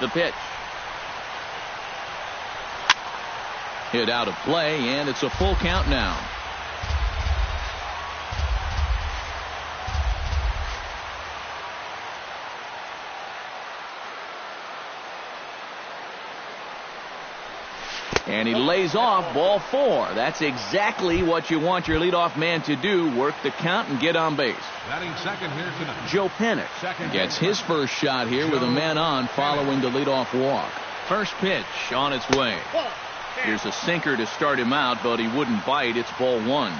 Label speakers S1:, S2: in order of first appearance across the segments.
S1: The pitch. Hit out of play, and it's a full count now. And he lays off, ball 4. That's exactly what you want your leadoff man to do, work the count and get on base.
S2: Batting second here tonight,
S1: Joe Pennick gets his first shot here with a man on following the leadoff walk. First pitch on its way. Here's a sinker to start him out, but he wouldn't bite. It's ball 1.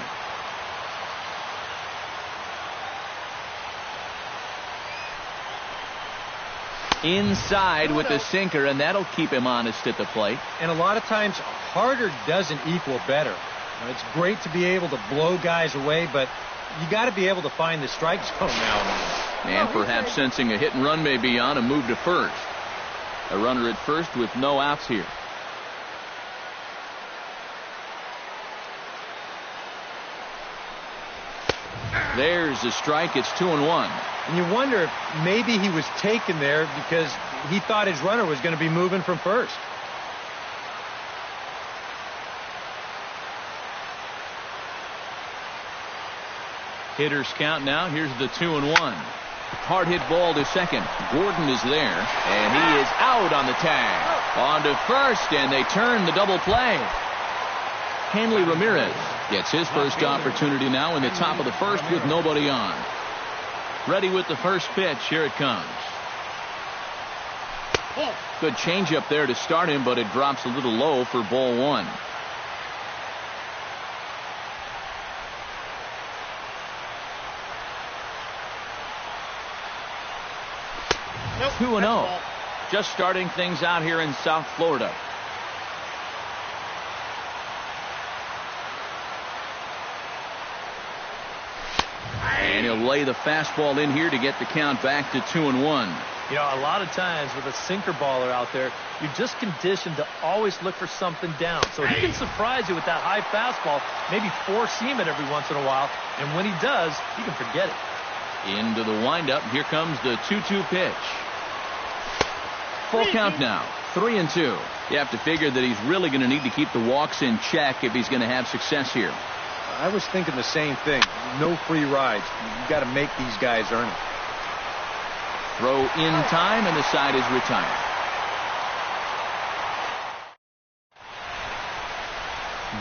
S1: Inside with the sinker, and that'll keep him honest at the plate.
S3: And a lot of times, harder doesn't equal better. It's great to be able to blow guys away, but you got to be able to find the strike zone now.
S1: And perhaps sensing a hit and run may be on, a move to first. A runner at first with no outs here. There's a strike. It's 2-1.
S3: And you wonder if maybe he was taken there because he thought his runner was going to be moving from first.
S1: Hitters count now. Here's the 2-1. Hard hit ball to second. Gordon is there, and he is out on the tag. On to first, and they turn the double play. Hanley Ramirez gets his first opportunity now in the top of the first with nobody on. Ready with the first pitch. Here it comes. Good changeup there to start him, but it drops a little low for ball 1. Nope, 2-0. Just starting things out here in South Florida. And he'll lay the fastball in here to get the count back to 2-1.
S4: You know, a lot of times with a sinker baller out there, you're just conditioned to always look for something down. So he can surprise you with that high fastball, maybe force seam it every once in a while. And when he does, you can forget it.
S1: Into the windup. Here comes the 2-2 pitch. Full count now. 3-2. You have to figure that he's really going to need to keep the walks in check if he's going to have success here.
S3: I was thinking the same thing. No free rides. You've got to make these guys earn it.
S1: Throw in time, and the side is retired.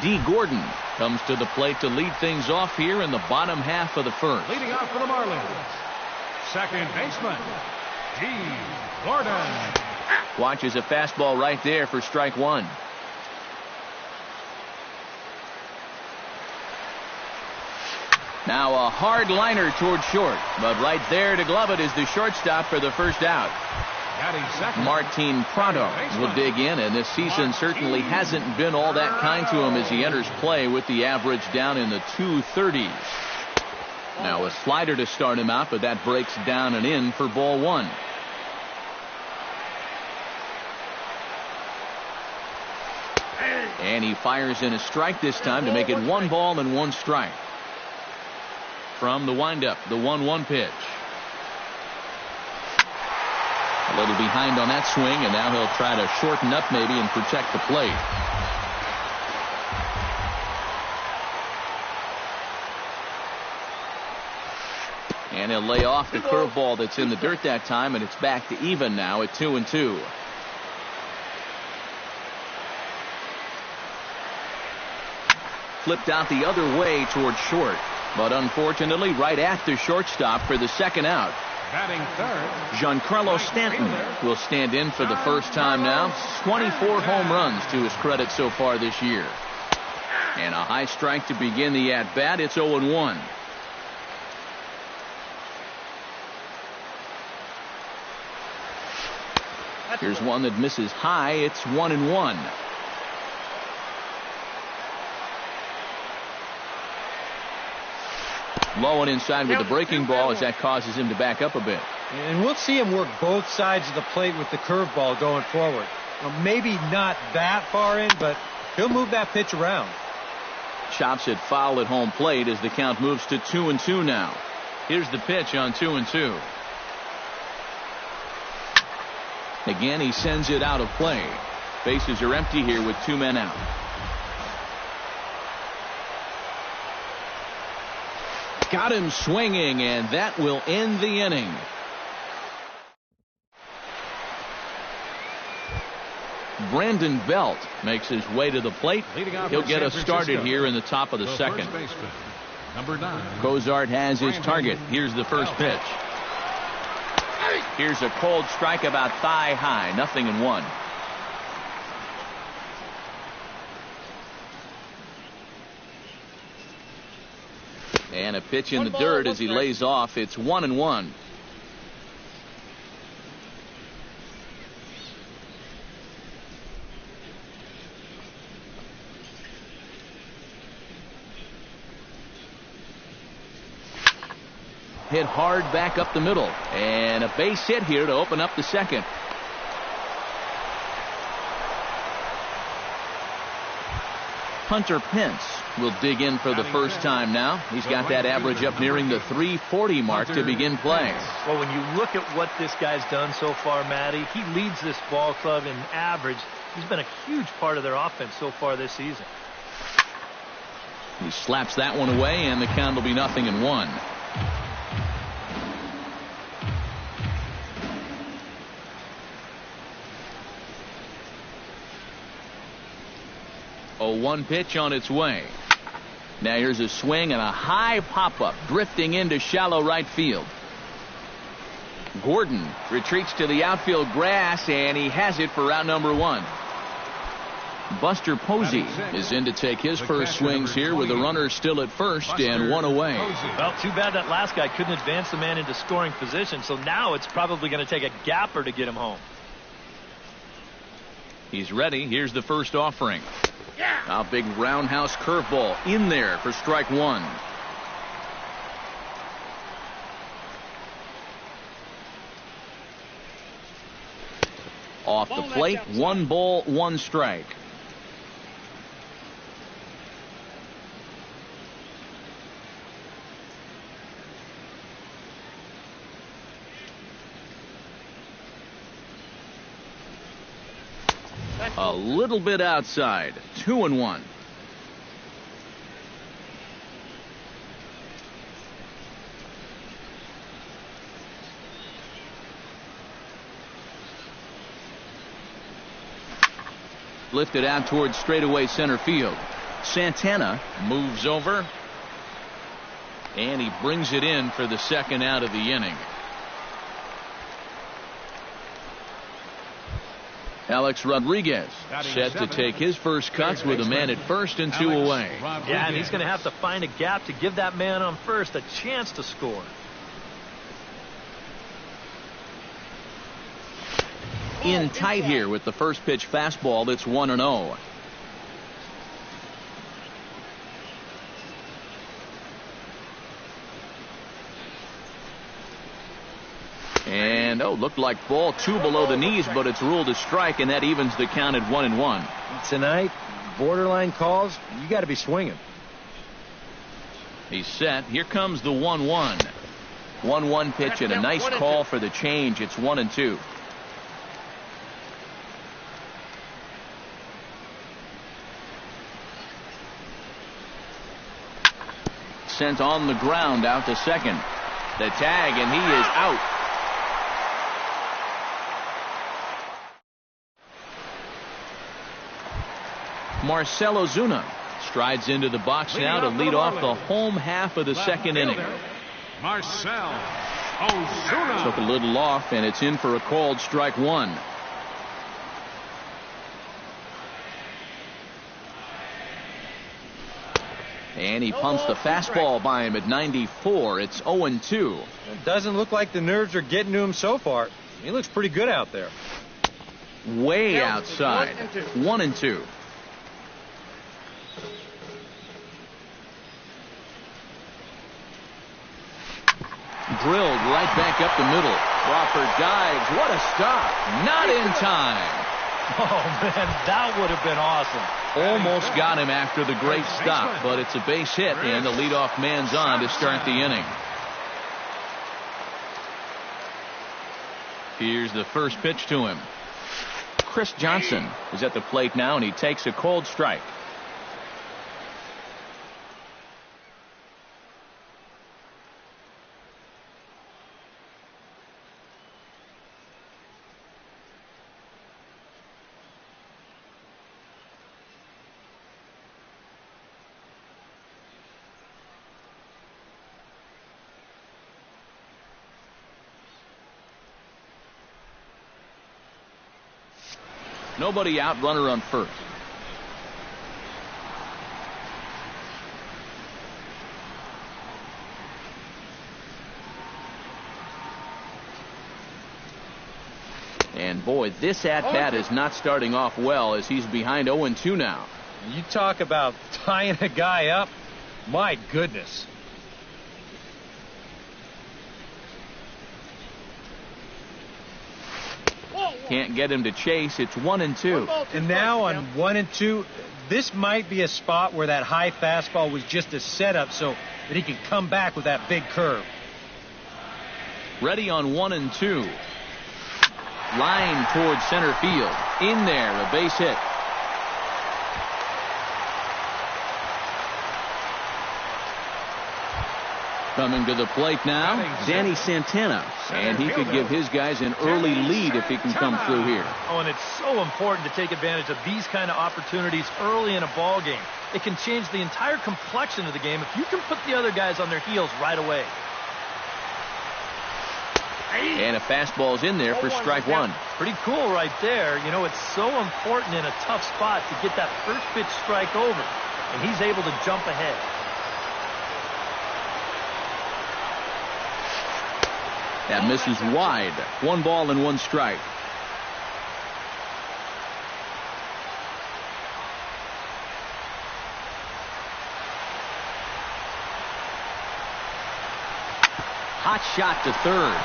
S1: D. Gordon comes to the plate to lead things off here in the bottom half of the first.
S2: leading off for the Marlins, second baseman, D. Gordon.
S1: Watches a fastball right there for strike 1. Now a hard liner toward short, but right there to glove it is the shortstop for the first out. Martin Prado will dig in, and this season certainly hasn't been all that kind to him as he enters play with the average down in the 230s. Now a slider to start him out, but that breaks down and in for ball 1. And he fires in a strike this time to make it 1 ball and 1 strike. From the windup, the 1-1 pitch. A little behind on that swing, and now he'll try to shorten up maybe and protect the plate. And he'll lay off the curveball that's in the dirt that time, and it's back to even now at 2-2. Flipped out the other way toward short, but unfortunately right at the shortstop for the second out.
S2: Batting third,
S1: Giancarlo Stanton will stand in for the first time now. 24 home runs to his credit so far this year. And a high strike to begin the at-bat. It's 0-1. Here's one that misses high. It's 1-1. Low and inside with the breaking ball as that causes him to back up a bit.
S3: And we'll see him work both sides of the plate with the curveball going forward. Well, maybe not that far in, but he'll move that pitch around.
S1: Chops it foul at home plate as the count moves to 2-2 now. Here's the pitch on 2-2. Again, he sends it out of play. Bases are empty here with 2 men out. Got him swinging, and that will end the inning. Brandon Belt makes his way to the plate. He'll get us started here in the top of the second.
S2: Number 9.
S1: Cozart has his target. Here's the first pitch. Here's a cold strike about thigh high. 0-1. And a pitch in the dirt as he lays off. It's 1-1. Hit hard back up the middle, and a base hit here to open up the second. Hunter Pence will dig in for the first time now. He's got that average up nearing the 340 mark to begin play.
S4: Well, when you look at what this guy's done so far, Matty, he leads this ball club in average. He's been a huge part of their offense so far this season.
S1: He slaps that one away, and the count will be 0-1. A 1 pitch on its way. Now here's a swing and a high pop-up drifting into shallow right field. Gordon retreats to the outfield grass, and he has it for out number 1. Buster Posey is in to take his first swings here with a runner still at first and 1 away.
S4: Well, too bad that last guy couldn't advance the man into scoring position, so now it's probably going to take a gapper to get him home.
S1: He's ready. Here's the first offering. A big roundhouse curveball in there for strike 1. Off the plate, 1 ball, 1 strike. A little bit outside. 2-1. Lifted out towards straightaway center field. Santana moves over, and he brings it in for the second out of the inning. Alex Rodriguez set to take his first cuts with a man at first and 2 away.
S4: Yeah, and he's going to have to find a gap to give that man on first a chance to score.
S1: In tight here with the first pitch fastball. That's 1-0. And looked like ball 2 below the knees, but it's ruled a strike, and that evens the count at 1-1.
S3: Tonight, borderline calls, you got to be swinging.
S1: He's set. Here comes the 1-1. 1-1 pitch and a nice call for the change. It's 1-2. Sent on the ground out to second. The tag, and he is out. Marcell Ozuna strides into the box now to lead off the home half of the second inning.
S2: Marcell Ozuna
S1: took a little off, and it's in for a called strike 1. And he pumps the fastball by him at 94. It's 0-2.
S3: It doesn't look like the nerves are getting to him so far. He looks pretty good out there.
S1: Way outside. 1-2. Drilled right back up the middle. Crawford dives. What a stop. Not in time.
S4: Oh, man, that would have been awesome.
S1: Almost got him after the great stop, but it's a base hit, and the leadoff man's on to start the inning. Here's the first pitch to him. Chris Johnson is at the plate now, and he takes a cold strike. Nobody out, runner on first. And boy, this at-bat is not starting off well as he's behind 0-2 now.
S3: You talk about tying a guy up. My goodness.
S1: Can't get him to chase. It's 1-2.
S3: And now on 1-2, this might be a spot where that high fastball was just a setup so that he can come back with that big curve.
S1: Ready on 1-2. Line towards center field. In there, a base hit. Coming to the plate now, Danny Santana. And he could give his guys an early lead if he can come through here.
S4: Oh, and it's so important to take advantage of these kind of opportunities early in a ball game. It can change the entire complexion of the game if you can put the other guys on their heels right away.
S1: And a fastball's in there for strike one.
S4: Pretty cool right there. You know, it's so important in a tough spot to get that first pitch strike over. And he's able to jump ahead.
S1: That misses wide. 1 ball and 1 strike. Hot shot to third.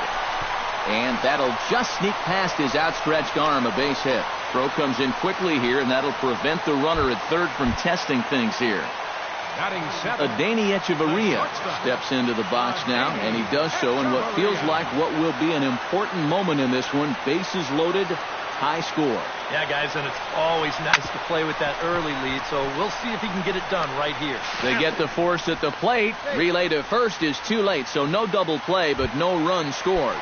S1: And that'll just sneak past his outstretched arm, a base hit. Throw comes in quickly here, and that'll prevent the runner at third from testing things here. Adeiny Echeverria steps into the box now, and he does so in what feels like what will be an important moment in this one. Bases loaded, high score.
S4: Yeah, guys, and it's always nice to play with that early lead, so we'll see if he can get it done right here.
S1: They get the force at the plate. Relay to first is too late, so no double play, but no run scores.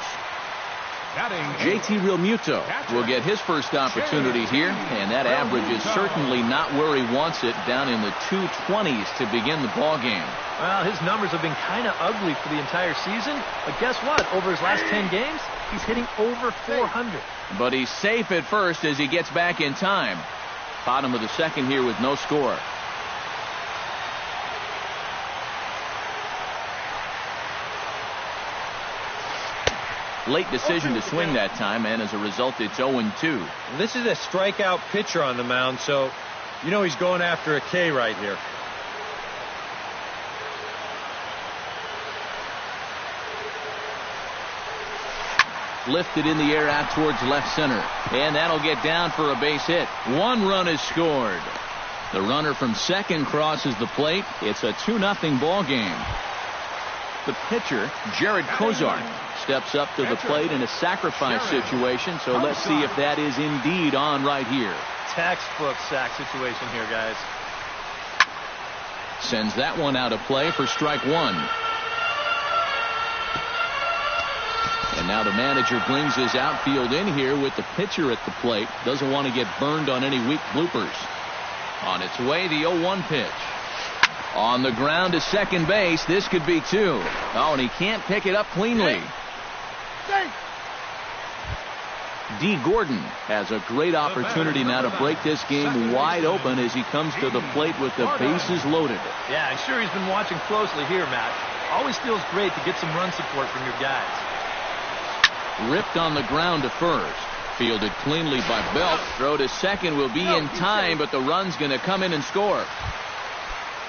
S1: JT Realmuto will get his first opportunity here, and that average is certainly not where he wants it, down in the 220s to begin the ball game.
S4: Well, his numbers have been kind of ugly for the entire season, but guess what? Over his last 10 games, he's hitting over 400.
S1: But he's safe at first as he gets back in time. Bottom of the second here with no score. Late decision to swing that time, and as a result, it's 0-2.
S3: This is a strikeout pitcher on the mound, so you know he's going after a K right here.
S1: Lifted in the air out towards left center, and that'll get down for a base hit. 1 run is scored. The runner from second crosses the plate. It's a 2-0 ball game. The pitcher, Jared Kozar, steps up to the plate in a sacrifice situation, so let's see if that is indeed on right here.
S4: Textbook sack situation here, guys.
S1: Sends that one out of play for strike 1. And now the manager brings his outfield in here with the pitcher at the plate. Doesn't want to get burned on any weak bloopers. On its way, the 0-1 pitch. On the ground to second base. This could be 2. Oh, and he can't pick it up cleanly. D. Gordon has a great opportunity now to break this game wide open as he comes to the plate with the bases loaded.
S4: Yeah, I'm sure he's been watching closely here, Matt. Always feels great to get some run support from your guys.
S1: Ripped on the ground to first. Fielded cleanly by Belt. Throw to second will be in time, but the run's going to come in and score.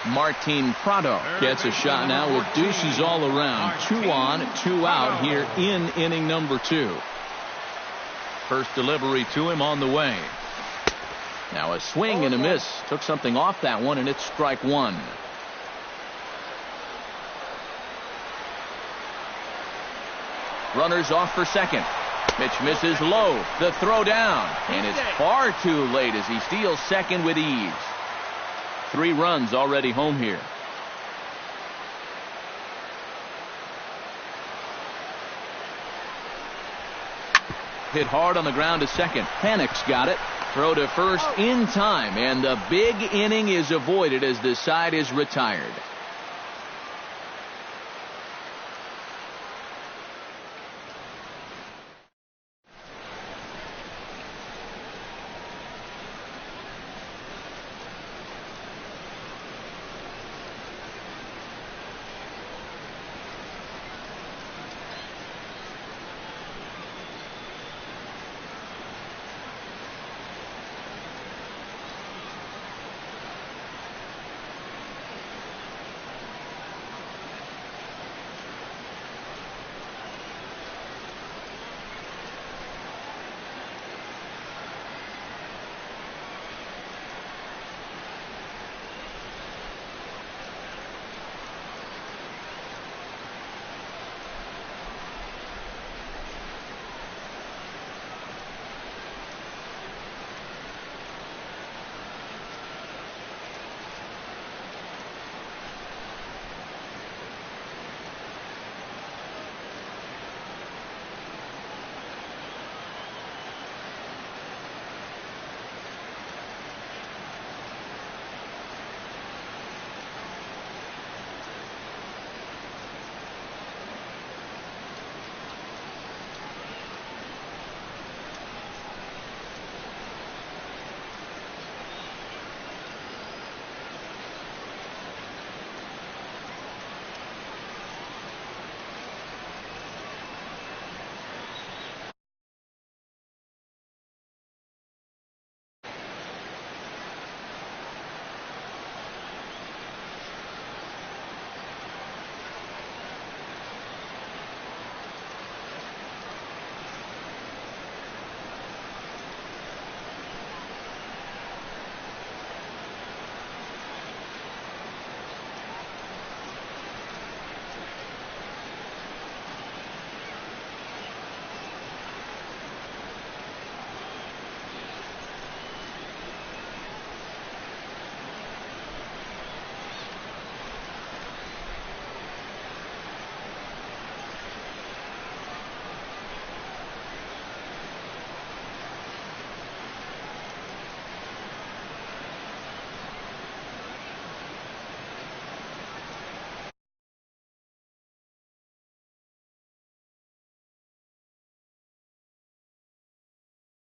S1: Martin Prado gets a shot now with deuces all around. 2 on, 2 out here in inning number 2. First delivery to him on the way. Now a swing and a miss. Took something off that one, and it's strike 1. Runners off for second. Pitch misses low. The throw down. And it's far too late as he steals second with ease. 3 runs already home here. Hit hard on the ground to second. Panic's got it. Throw to first in time, and the big inning is avoided as the side is retired.